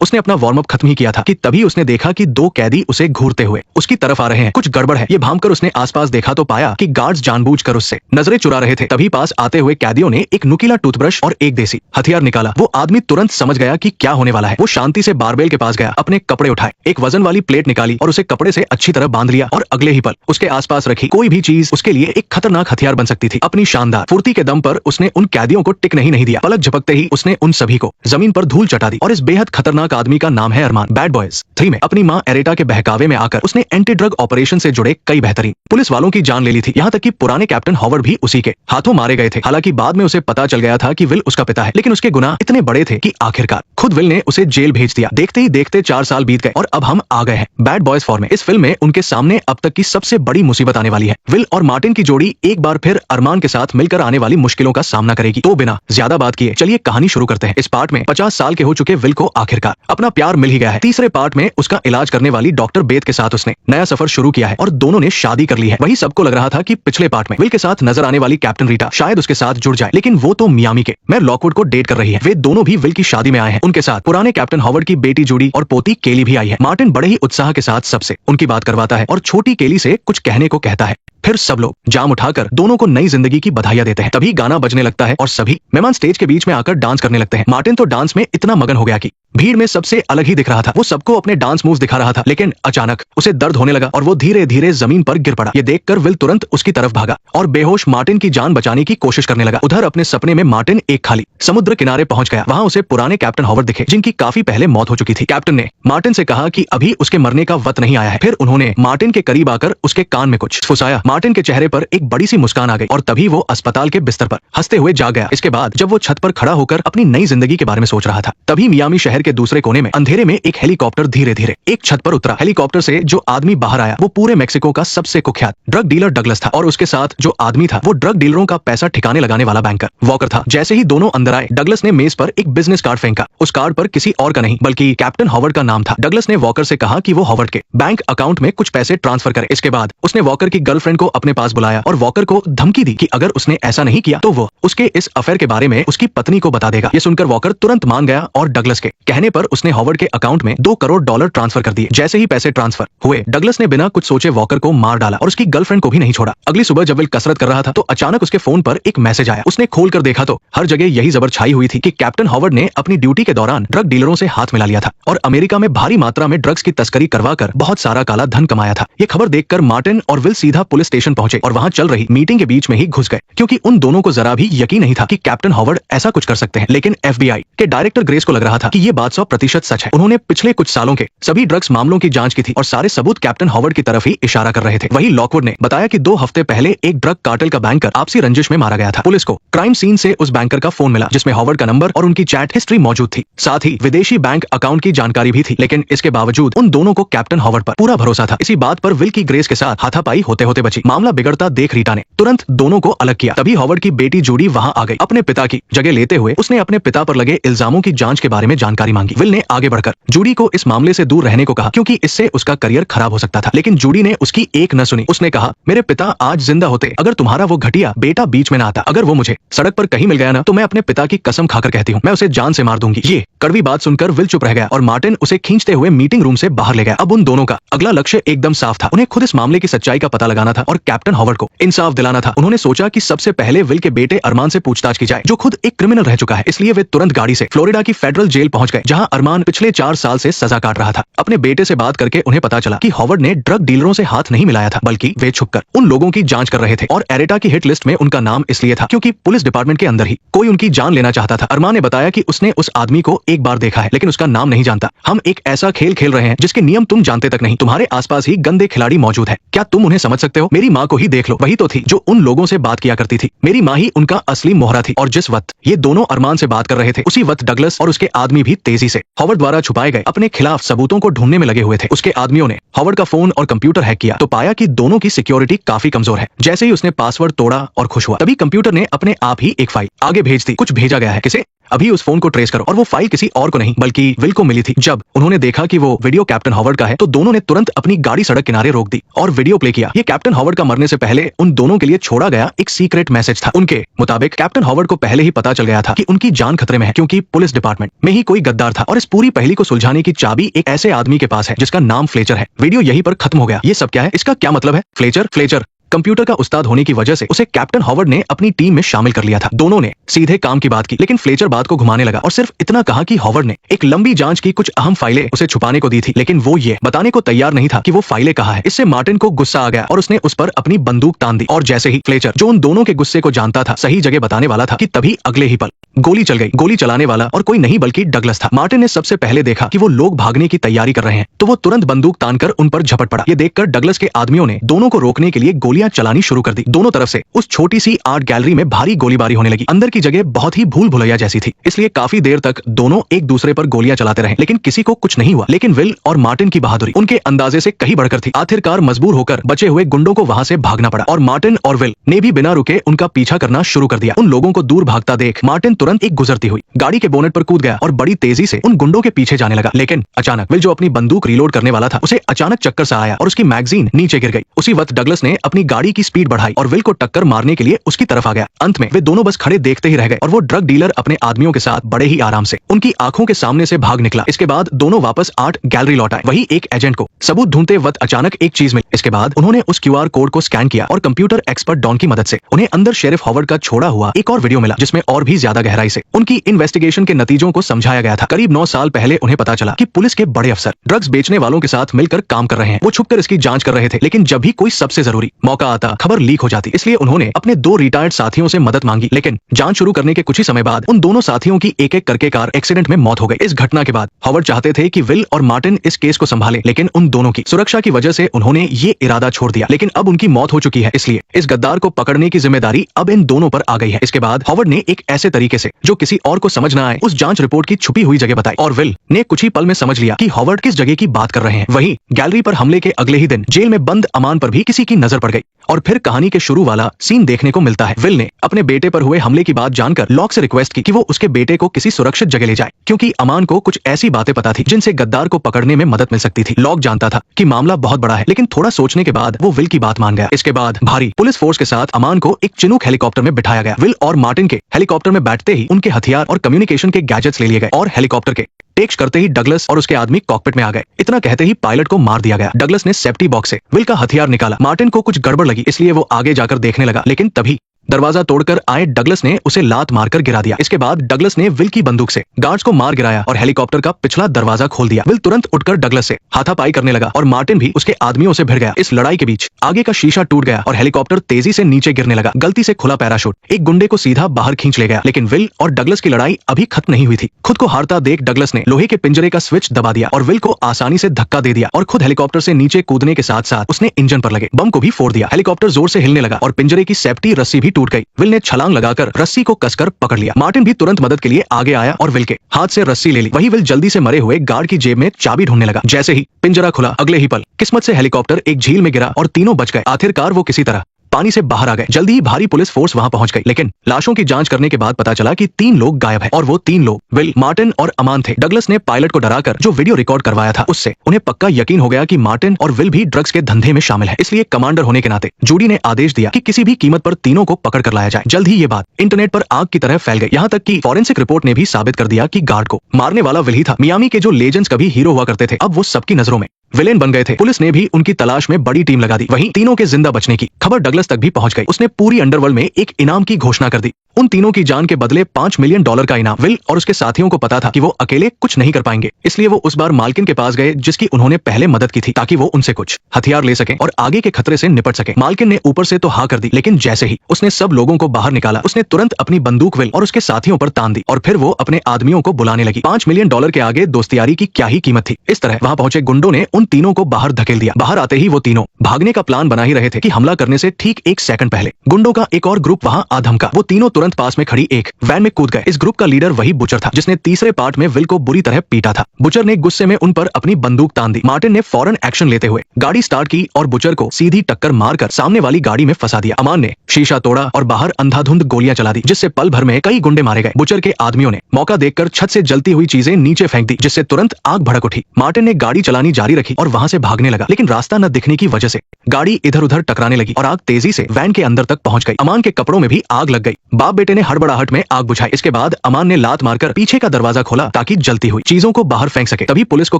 उसने अपना warm up खत्म ही किया था कि तभी उसने देखा कि दो कैदी उसे घूरते हुए उसकी तरफ आ रहे हैं। कुछ गड़बड़ है, ये भांपकर उसने आसपास देखा तो पाया कि गार्ड्स जानबूझकर उससे नजरें चुरा रहे थे। तभी पास आते हुए कैदियों ने एक नुकीला टूथब्रश और एक देसी हथियार निकाला। वो आदमी तुरंत समझ गया कि क्या होने वाला है। वो शांति से बारबेल के पास गया, अपने कपड़े उठाए, एक वजन वाली प्लेट निकाली और उसे कपड़े से अच्छी तरह बांध लिया और अगले ही पल उसके आसपास रखी कोई भी चीज उसके लिए एक खतरनाक हथियार बन सकती थी। अपनी शानदार फुर्ती के दम पर उसने उन कैदियों को टिकने ही नहीं दिया। पलक झपकते ही उसने उन सभी को जमीन पर धूल चटा दी। और इस बेहद खतरनाक आदमी का नाम है अरमान। बैड बॉयज 3 में अपनी मां एरेटा के बहकावे में आकर उसने एंटी ड्रग ऑपरेशन से जुड़े कई बेहतरीन पुलिस वालों की जान ले ली थी। यहाँ तक कि पुराने कैप्टन हॉवर्ड भी उसी के हाथों मारे गए थे। हालांकि बाद में उसे पता चल गया था कि विल उसका पिता है, लेकिन उसके गुनाह इतने बड़े थे कि आखिरकार खुद विल ने उसे जेल भेज दिया। देखते ही देखते 4 साल बीत गए और अब हम आ गए हैं बैड बॉयज 4 में। इस फिल्म में उनके सामने अब तक की सबसे बड़ी मुसीबत आने वाली है। विल और मार्टिन की जोड़ी एक बार फिर अरमान के साथ मिलकर आने वाली मुश्किलों का सामना करेगी। तो बिना ज्यादा बात किए चलिए कहानी शुरू करते हैं। इस पार्ट में 50 साल के हो चुके विल को आखिरकार अपना प्यार मिल ही गया है। तीसरे पार्ट में उसका इलाज करने वाली डॉक्टर बेथ के साथ उसने नया सफर शुरू किया है और दोनों ने शादी कर ली है। वही सबको लग रहा था कि पिछले पार्ट में विल के साथ नजर आने वाली कैप्टन रीटा शायद उसके साथ जुड़ जाए, लेकिन वो तो मियामी के मैं लॉकवुड को डेट कर रही है। वे दोनों भी विल की शादी में आए हैं। उनके साथ पुराने कैप्टन हॉवर्ड की बेटी जूडी और पोती केली भी आई है। मार्टिन बड़े ही उत्साह के साथ सबसे उनकी बात करवाता है और छोटी केली से कुछ कहने को कहता है। फिर सब लोग जाम उठाकर दोनों को नई जिंदगी की बधाइयां देते हैं। तभी गाना बजने लगता है और सभी मेहमान स्टेज के बीच में आकर डांस करने लगते हैं। मार्टिन तो डांस में इतना मगन हो गया कि भीड़ में सबसे अलग ही दिख रहा था। वो सबको अपने डांस मूव्स दिखा रहा था, लेकिन अचानक उसे दर्द होने लगा और वो धीरे धीरे जमीन पर गिर पड़ा। ये देखकर विल तुरंत उसकी तरफ भागा और बेहोश मार्टिन की जान बचाने की कोशिश करने लगा। उधर अपने सपने में मार्टिन एक खाली समुद्र किनारे पहुंच गया। वहां उसे पुराने कैप्टन हॉवर्ड दिखे, जिनकी काफी पहले मौत हो चुकी थी। कैप्टन ने मार्टिन से कहा कि अभी उसके मरने का वक्त नहीं आया है। फिर उन्होंने मार्टिन के करीब आकर उसके कान में कुछ फुसाया। मार्टिन के चेहरे पर एक बड़ी सी मुस्कान आ गई और तभी वो अस्पताल के बिस्तर पर हंसते हुए जाग गया। इसके बाद जब वो छत पर खड़ा होकर अपनी नई जिंदगी के बारे में सोच रहा था, तभी मियामी शहर के दूसरे कोने में अंधेरे में एक हेलीकॉप्टर धीरे धीरे एक छत पर उतरा। हेलीकॉप्टर से जो आदमी बाहर आया वो पूरे मेक्सिको का सबसे कुख्यात ड्रग डीलर डगलस था और उसके साथ जो आदमी था वो ड्रग डीलरों का पैसा ठिकाने लगाने वाला बैंकर वॉकर था। जैसे ही दोनों अंदर आए, डगलस ने मेज पर एक बिजनेस कार्ड फेंका। उस कार्ड पर किसी और का नहीं बल्कि कैप्टन हॉवर्ड का नाम था। डगलस ने वॉकर से कहा कि वो हॉवर्ड के बैंक अकाउंट में कुछ पैसे ट्रांसफर करे। इसके बाद उसने वॉकर की गर्लफ्रेंड को अपने पास बुलाया और वॉकर को धमकी दी कि अगर उसने ऐसा नहीं किया तो वो उसके इस अफेयर के बारे में उसकी पत्नी को बता देगा। ये सुनकर वॉकर तुरंत मान गया और डगलस के कहने पर उसने हॉवर्ड के अकाउंट में $2 करोड़ ट्रांसफर कर दिए। जैसे ही पैसे ट्रांसफर हुए, डगलस ने बिना कुछ सोचे वॉकर को मार डाला और उसकी गर्लफ्रेंड को भी नहीं छोड़ा। अगली सुबह जब विल कसरत कर रहा था तो अचानक उसके फोन पर एक मैसेज आया। उसने खोलकर देखा तो हर जगह यही जबर छाई हुई थी कि कैप्टन हॉवर्ड ने अपनी ड्यूटी के दौरान ड्रग डीलरों से हाथ मिला लिया था और अमेरिका में भारी मात्रा में ड्रग्स की तस्करी करवाकर बहुत सारा काला धन कमाया था। ये खबर देखकर मार्टिन और विल सीधा पुलिस स्टेशन पहुंचे और वहां चल रही मीटिंग के बीच में ही घुस गए, क्योंकि उन दोनों को जरा भी यकीन नहीं था कि कैप्टन हॉवर्ड ऐसा कुछ कर सकते हैं। लेकिन FBI के डायरेक्टर ग्रेस को लग रहा था कि ये बात 100% सच है। उन्होंने पिछले कुछ सालों के सभी ड्रग्स मामलों की जांच की थी और सारे सबूत कैप्टन हॉवर्ड की तरफ ही इशारा कर रहे थे। वही लॉकवुड ने बताया कि 2 हफ्ते पहले एक ड्रग कार्टेल का बैंकर आपसी रंजिश में मारा गया था। पुलिस को क्राइम सीन से उस बैंकर का फोन मिला जिसमें हॉवर्ड का नंबर और उनकी चैट हिस्ट्री मौजूद थी। साथ ही विदेशी बैंक अकाउंट की जानकारी भी थी, लेकिन इसके बावजूद उन दोनों को कैप्टन हॉवर्ड पर पूरा भरोसा था। इसी बात पर विल की ग्रेस के साथ हाथापाई होते होते बची। मामला बिगड़ता देख रीटा ने तुरंत दोनों को अलग किया। तभी हॉवर्ड की बेटी जूडी वहां आ गई। अपने पिता की जगह लेते हुए उसने अपने पिता पर लगे इल्जामों की जांच के बारे में जानकारी मांगी। विल ने आगे बढ़कर जूडी को इस मामले से दूर रहने को कहा, क्योंकि इससे उसका करियर खराब हो सकता था। लेकिन जूडी ने उसकी एक न सुनी। उसने कहा, मेरे पिता आज जिंदा होते अगर तुम्हारा वो घटिया बेटा बीच में ना आता, अगर वो मुझे सड़क पर कहीं मिल गया ना, तो मैं अपने पिता की कसम खाकर कहती हूँ मैं उसे जान से मार दूंगी। ये कड़वी बात सुनकर विल चुप रह गया और मार्टिन उसे खींचते हुए मीटिंग रूम से बाहर ले गया। अब उन दोनों का अगला लक्ष्य एकदम साफ था। उन्हें खुद इस मामले की सच्चाई का पता लगाना था और कैप्टन हॉवर्ड को इंसाफ दिलाना था। उन्होंने सोचा कि सबसे पहले विल के बेटे अरमान से पूछताछ की जाए, जो खुद एक क्रिमिनल रह चुका है। इसलिए वे तुरंत गाड़ी से फ्लोरिडा की फेडरल जेल पहुंच गए, जहां अरमान पिछले 4 साल से सजा काट रहा था। अपने बेटे से बात करके उन्हें पता चला कि हॉवर्ड ने ड्रग डीलरों से हाथ नहीं मिलाया था, बल्कि वे छुपकर उन लोगों की जांच कर रहे थे और एरेटा की हिट लिस्ट में उनका नाम इसलिए था क्योंकि पुलिस डिपार्टमेंट के अंदर ही कोई उनकी जान लेना चाहता था। अरमान ने बताया कि उसने उस आदमी को एक बार देखा है, लेकिन उसका नाम नहीं जानता। हम एक ऐसा खेल खेल रहे हैं जिसके नियम तुम जानते तक नहीं। तुम्हारे आसपास ही गंदे खिलाड़ी मौजूद है। क्या तुम उन्हें समझ सकते हो? मेरी माँ को ही देख लो, वही तो थी जो उन लोगों से बात किया करती थी। मेरी माँ ही उनका असली मोहरा थी। और जिस वक्त ये दोनों अरमान से बात कर रहे थे, उसी वक्त डगलस और उसके आदमी भी तेजी से हॉवर्ड द्वारा छुपाए गए अपने खिलाफ सबूतों को ढूंढने में लगे हुए थे। उसके आदमियों ने हॉवर्ड का फोन और कंप्यूटर हैक किया तो पाया कि दोनों की सिक्योरिटी काफी कमजोर है। जैसे ही उसने पासवर्ड तोड़ा और खुश हुआ, तभी कंप्यूटर ने अपने आप ही एक फाइल आगे भेज दी। कुछ भेजा गया है, किसे? अभी उस फोन को ट्रेस करो। और वो फाइल किसी और को नहीं बल्कि विल को मिली थी। जब उन्होंने देखा कि वो वीडियो कैप्टन हॉवर्ड का है तो दोनों ने तुरंत अपनी गाड़ी सड़क किनारे रोक दी और वीडियो प्ले किया। ये कैप्टन हॉवर्ड का मरने से पहले उन दोनों के लिए छोड़ा गया एक सीक्रेट मैसेज था। उनके मुताबिक कैप्टन हॉवर्ड को पहले ही पता चल गया था कि उनकी जान खतरे में है, क्योंकि पुलिस डिपार्टमेंट में ही कोई गद्दार था और इस पूरी पहेली को सुलझाने की चाबी एक ऐसे आदमी के पास है जिसका नाम फ्लेचर है। वीडियो यहीं पर खत्म हो गया। ये सब क्या है? इसका क्या मतलब है? फ्लेचर कंप्यूटर का उस्ताद होने की वजह से उसे कैप्टन हॉवर्ड ने अपनी टीम में शामिल कर लिया था। दोनों ने सीधे काम की बात की, लेकिन फ्लेचर बात को घुमाने लगा और सिर्फ इतना कहा कि हॉवर्ड ने एक लंबी जांच की कुछ अहम फाइलें उसे छुपाने को दी थी, लेकिन वो ये बताने को तैयार नहीं था कि वो फाइलें कहाँ है। इससे मार्टिन को गुस्सा आ गया और उसने उस पर अपनी बंदूक तान दी। और जैसे ही फ्लेचर, जो उन दोनों के गुस्से को जानता था, सही जगह बताने वाला था कि तभी अगले ही पल गोली चल गई। गोली चलाने वाला और कोई नहीं बल्कि डगलस था। मार्टिन ने सबसे पहले देखा कि वो लोग भागने की तैयारी कर रहे हैं, तो वो तुरंत बंदूक तानकर उन पर झपट पड़ा। ये देखकर डगलस के आदमियों ने दोनों को रोकने के लिए गोलियां चलानी शुरू कर दी। दोनों तरफ से उस छोटी सी आर्ट गैलरी में भारी गोलीबारी होने लगी। अंदर की जगह बहुत ही भूल भुलैया जैसी थी, इसलिए काफी देर तक दोनों एक दूसरे पर गोलियां चलाते रहे, लेकिन किसी को कुछ नहीं हुआ। लेकिन विल और मार्टिन की बहादुरी उनके अंदाजे से कहीं बढ़कर थी। आखिरकार मजबूर होकर बचे हुए गुंडों को वहां से भागना पड़ा और मार्टिन और विल ने भी बिना रुके उनका पीछा करना शुरू कर दिया। उन लोगों को दूर भागता देख मार्टिन तुरंत एक गुजरती हुई गाड़ी के बोनेट पर कूद गया और बड़ी तेजी से उन गुंडों के पीछे जाने लगा। लेकिन अचानक विल, जो अपनी बंदूक रीलोड करने वाला था, उसे अचानक चक्कर सा आया और उसकी मैगजीन नीचे गिर गई। उसी वक्त डगलस ने अपनी गाड़ी की स्पीड बढ़ाई और विल को टक्कर मारने के लिए उसकी तरफ आ गया। अंत में वे दोनों बस खड़े देखते ही रह गए और वो ड्रग डीलर अपने आदमियों के साथ बड़े ही आराम से उनकी आंखों के सामने से भाग निकला। इसके बाद दोनों वापस आर्ट गैलरी लौट आए। वही एक एजेंट को सबूत ढूंढते वक्त अचानक एक चीज मिली। इसके बाद उन्होंने उस क्यूआर कोड को स्कैन किया और कंप्यूटर एक्सपर्ट डॉन की मदद से उन्हें अंदर शेरिफ हॉवर्ड का छोड़ा हुआ एक और वीडियो मिला, जिसमें और भी ज्यादा गहराई से उनकी इन्वेस्टिगेशन के नतीजों को समझाया गया था। करीब 9 साल पहले उन्हें पता चला कि पुलिस के बड़े अफसर ड्रग्स बेचने वालों के साथ मिलकर काम कर रहे हैं। वो छुपकर इसकी जांच कर रहे थे, लेकिन जब भी कोई सबसे जरूरी मौका आता, खबर लीक हो जाती। इसलिए उन्होंने अपने 2 रिटायर्ड साथियों से मदद मांगी। लेकिन जांच शुरू करने के कुछ ही समय बाद उन दोनों साथियों की एक एक करके कार एक्सीडेंट में मौत हो गई। इस घटना के बाद हॉवर्ड चाहते थे कि विल और मार्टिन इस केस को संभाले, लेकिन उन दोनों की सुरक्षा की वजह से उन्होंने ये इरादा छोड़ दिया। लेकिन अब उनकी मौत हो चुकी है, इसलिए इस गद्दार को पकड़ने की जिम्मेदारी अब इन दोनों पर आ गई है। इसके बाद हॉवर्ड ने एक ऐसे तरीके से जो किसी और को समझ न आए उस जांच रिपोर्ट की छुपी हुई जगह बताई और विल ने कुछ ही पल में समझ लिया कि हॉवर्ड किस जगह की बात कर रहे हैं। वहीं गैलरी पर हमले के अगले ही दिन जेल में बंद अमान पर भी किसी की नजर पड़ गई और फिर कहानी के शुरू वाला सीन देखने को मिलता है। विल ने अपने बेटे पर हुए हमले की बात जानकर लॉक से रिक्वेस्ट की कि वो उसके बेटे को किसी सुरक्षित जगह ले जाए, क्योंकि अमान को कुछ ऐसी बातें पता थी जिनसे गद्दार को पकड़ने में मदद मिल सकती थी। लॉक जानता था कि मामला बहुत बड़ा है, लेकिन थोड़ा सोचने के बाद वो विल की बात मान गया। इसके बाद भारी पुलिस फोर्स के साथ अमान को एक चिनूक हेलीकॉप्टर में बिठाया गया। विल और मार्टिन के हेलीकॉप्टर में बैठते ही उनके हथियार और कम्युनिकेशन के गैजेट्स ले लिए गए और हेलीकॉप्टर के टेक्स्ट करते ही डगलस और उसके आदमी कॉकपिट में आ गए। इतना कहते ही पायलट को मार दिया गया। डगलस ने सेफ्टी बॉक्स से विल का हथियार निकाला। मार्टिन को कुछ गड़बड़ लगी, इसलिए वो आगे जाकर देखने लगा, लेकिन तभी दरवाजा तोड़कर आए डगलस ने उसे लात मारकर गिरा दिया। इसके बाद डगलस ने विल की बंदूक से गार्ड्स को मार गिराया और हेलीकॉप्टर का पिछला दरवाजा खोल दिया। विल तुरंत उठकर डगलस से हाथापाई करने लगा और मार्टिन भी उसके आदमियों से भिड़ गया। इस लड़ाई के बीच आगे का शीशा टूट गया और हेलीकॉप्टर तेजी से नीचे गिरने लगा। गलती से खुला पैराशूट एक गुंडे को सीधा बाहर खींच ले गया, लेकिन विल और डगलस की लड़ाई अभी खत्म नहीं हुई थी। खुद को हारता देख डगलस ने लोहे के पिंजरे का स्विच दबा दिया और विल को आसानी से धक्का दे दिया और खुद हेलीकॉप्टर से नीचे कूदने के साथ साथ उसने इंजन पर लगे बम को भी फोड़ दिया। हेलीकॉप्टर जोर से हिलने लगा और पिंजरे की सेफ्टी रस्सी भी टूट गई। विल ने छलांग लगाकर रस्सी को कसकर पकड़ लिया। मार्टिन भी तुरंत मदद के लिए आगे आया और विल के हाथ से रस्सी ले ली। वही विल जल्दी से मरे हुए गार्ड की जेब में चाबी ढूंढने लगा। जैसे ही पिंजरा खुला, अगले ही पल किस्मत से हेलीकॉप्टर एक झील में गिरा और तीनों बच गए। आखिरकार वो किसी तरह पानी से बाहर आ गए। जल्दी ही भारी पुलिस फोर्स वहां पहुंच गई, लेकिन लाशों की जांच करने के बाद पता चला कि 3 लोग गायब हैं और वो 3 लोग विल, मार्टिन और अमान थे। डगलस ने पायलट को डराकर जो वीडियो रिकॉर्ड करवाया था उससे उन्हें पक्का यकीन हो गया कि मार्टिन और विल भी ड्रग्स के धंधे में शामिल है। इसलिए कमांडर होने के नाते जूडी ने आदेश दिया कि किसी भी कीमत पर तीनों को पकड़ कर लाया जाए। जल्द ही ये बात इंटरनेट पर आग की तरह फैल गई, यहाँ तक कि फॉरेंसिक रिपोर्ट ने भी साबित कर दिया कि गार्ड को मारने वाला विल ही था। मियामी के जो लेजेंड्स कभी हीरो हुआ करते थे, अब वो सबकी नजरों में विलेन बन गए थे। पुलिस ने भी उनकी तलाश में बड़ी टीम लगा दी। वहीं तीनों के जिंदा बचने की खबर डगलस तक भी पहुंच गई। उसने पूरी अंडरवर्ल्ड में एक इनाम की घोषणा कर दी। उन तीनों की जान के बदले $5 मिलियन का इनाम। विल और उसके साथियों को पता था कि वो अकेले कुछ नहीं कर पाएंगे, इसलिए वो उस बार मालकिन के पास गए जिसकी उन्होंने पहले मदद की थी, ताकि वो उनसे कुछ हथियार ले सकें और आगे के खतरे से निपट सके। मालकिन ने ऊपर से तो हाँ कर दी, लेकिन जैसे ही उसने सब लोगों को बाहर निकाला, उसने तुरंत अपनी बंदूक विल और उसके साथियों पर तान दी और फिर वो अपने आदमियों को बुलाने लगी। $5 मिलियन के आगे दोस्तियारी की क्या ही कीमत थी। इस तरह वहां पहुंचे गुंडों ने उन तीनों को बाहर धकेल दिया। बाहर आते ही वो तीनों भागने का प्लान बना ही रहे थे कि हमला करने से ठीक 1 सेकंड पहले गुंडों का एक और ग्रुप वहां आ धमका। वो तीनों तुरंत पास में खड़ी एक वैन में कूद गए। इस ग्रुप का लीडर वही बुचर था जिसने तीसरे पार्ट में विल को बुरी तरह पीटा था। बुचर ने गुस्से में उन पर अपनी बंदूक तान दी। मार्टिन ने फौरन एक्शन लेते हुए गाड़ी स्टार्ट की और बुचर को सीधी टक्कर मारकर सामने वाली गाड़ी में फंसा दिया। अमान ने शीशा तोड़ा और बाहर अंधाधुंध गोलियां चला दी, जिससे पल भर में कई गुंडे मारे गए। बुचर के आदमियों ने मौका देखकर छत से जलती हुई चीजें नीचे फेंक दी, जिससे तुरंत आग भड़क उठी। मार्टिन ने गाड़ी चलानी जारी रखी और वहां से भागने लगा, लेकिन रास्ता न दिखने की वजह से गाड़ी इधर उधर टकराने लगी और आग तेजी से वैन के अंदर तक पहुंच गई। अमान के कपड़ों में भी आग लग गई। बाप बेटे ने हड़बड़ाहट में आग बुझाई। इसके बाद अमान ने लात मारकर पीछे का दरवाजा खोला ताकि जलती हुई चीजों को बाहर फेंक सके। तभी पुलिस को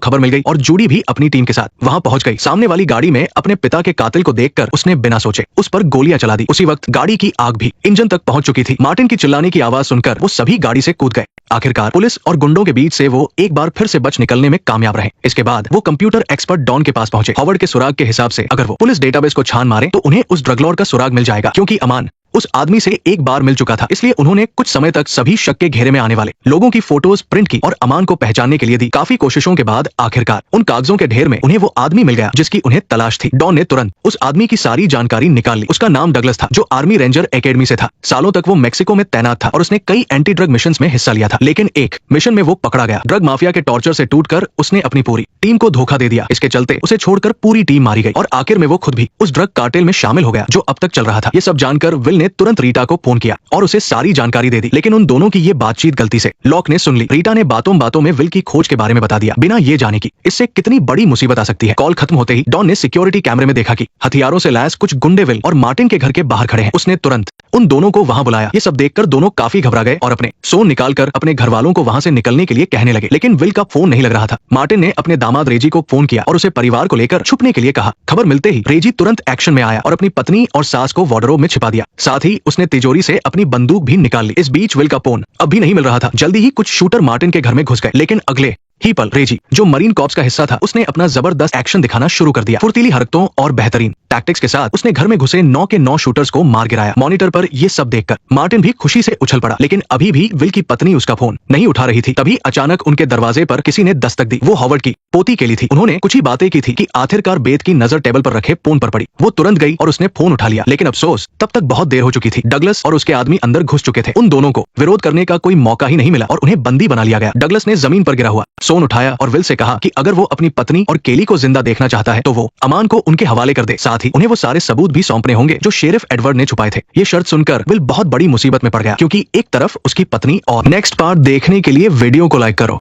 खबर मिल गई और जूडी भी अपनी टीम के साथ वहां पहुंच गई। सामने वाली गाड़ी में अपने पिता के कातिल को देखकर उसने बिना सोचे उस पर गोलियां चला दी। उसी वक्त गाड़ी की आग भी इंजन तक पहुंच चुकी थी। मार्टिन की चिल्लाने की आवाज सुनकर वो सभी गाड़ी से कूद गए। आखिरकार पुलिस और गुंडों के बीच से वो एक बार फिर से बच निकलने में कामयाब रहे। इसके बाद वो कंप्यूटर एक्सपर्ट डॉन के पास पहुंचे। हॉवर्ड के सुराग के हिसाब से अगर वो पुलिस डेटाबेस को छान मारे तो उन्हें उस ड्रग लॉर्ड का सुराग मिल जाएगा, क्योंकि अमान उस आदमी से एक बार मिल चुका था। इसलिए उन्होंने कुछ समय तक सभी शक के घेरे में आने वाले लोगों की फोटोज प्रिंट की और अमान को पहचानने के लिए दी। काफी कोशिशों के बाद आखिरकार उन कागजों के ढेर में उन्हें वो आदमी मिल गया जिसकी उन्हें तलाश थी। डॉन ने तुरंत उस आदमी की सारी जानकारी निकाल ली। उसका नाम डगलस था, जो आर्मी रेंजर एकेडमी से था। सालों तक वो मेक्सिको में तैनात था और उसने कई एंटी ड्रग मिशन में हिस्सा लिया था, लेकिन एक मिशन में वो पकड़ा गया। ड्रग माफिया के टॉर्चर से टूटकर उसने अपनी पूरी टीम को धोखा दे दिया। इसके चलते उसे छोड़कर पूरी टीम मारी गई और आखिर में वो खुद भी उस ड्रग कार्टेल में शामिल हो गया जो अब तक चल रहा था। ये सब जानकर विल ने तुरंत रीटा को फोन किया और उसे सारी जानकारी दे दी, लेकिन उन दोनों की ये बातचीत गलती से लॉक ने सुन ली। रीटा ने बातों बातों में विल की खोज के बारे में बता दिया, बिना ये जाने की इससे कितनी बड़ी मुसीबत आ सकती है। कॉल खत्म होते ही डॉन ने सिक्योरिटी कैमरे में देखा कि हथियारों से लैस कुछ गुंडे विल और मार्टिन के घर के बाहर खड़े हैं। उसने तुरंत उन दोनों को वहां बुलाया। ये सब देखकर दोनों काफी घबरा गए और अपने फोन निकालकर अपने घर वालों को वहां से निकलने के लिए कहने लगे, लेकिन विल का फोन नहीं लग रहा था। मार्टिन ने अपने दामाद रेजी को फोन किया और उसे परिवार को लेकर छुपने के लिए कहा। खबर मिलते ही रेजी तुरंत एक्शन में आया और अपनी पत्नी और सास को वार्डरोब में छिपा दिया। साथ ही उसने तिजोरी से अपनी बंदूक भी निकाल ली। इस बीच विल का फोन अब भी नहीं मिल रहा था। जल्दी ही कुछ शूटर मार्टिन के घर में घुस गए, लेकिन अगले ही पल रेजी, जो मरीन कॉर्प्स का हिस्सा था, उसने अपना जबरदस्त एक्शन दिखाना शुरू कर दिया। फुर्तीली हरकतों और बेहतरीन टैक्टिक्स के साथ उसने घर में घुसे 9 के 9 शूटर्स को मार गिराया। मॉनिटर पर ये सब देखकर मार्टिन भी खुशी से उछल पड़ा, लेकिन अभी भी विल की पत्नी उसका फोन नहीं उठा रही थी। तभी अचानक उनके दरवाजे पर किसी ने दस्तक दी। वो हॉवर्ड की पोती केली थी। उन्होंने कुछ ही बातें की थी कि आखिरकार बेत की नजर टेबल पर रखे फोन पर पड़ी। वो तुरंत गई और उसने फोन उठा लिया, लेकिन अफसोस तब तक बहुत देर हो चुकी थी। डगलस और उसके आदमी अंदर घुस चुके थे। उन दोनों को विरोध करने का कोई मौका ही नहीं मिला और उन्हें बंदी बना लिया गया। डगलस ने जमीन पर गिरा हुआ फोन उठाया और विल से कहा कि अगर वो अपनी पत्नी और केली को जिंदा देखना चाहता है तो वो अमान को उनके हवाले कर दे। साथ ही उन्हें वो सारे सबूत भी सौंपने होंगे जो शेरिफ एडवर्ड ने छुपाए थे। ये शर्त सुनकर विल बहुत बड़ी मुसीबत में पड़ गया, क्योंकि एक तरफ उसकी पत्नी और नेक्स्ट पार्ट देखने के लिए वीडियो को लाइक करो।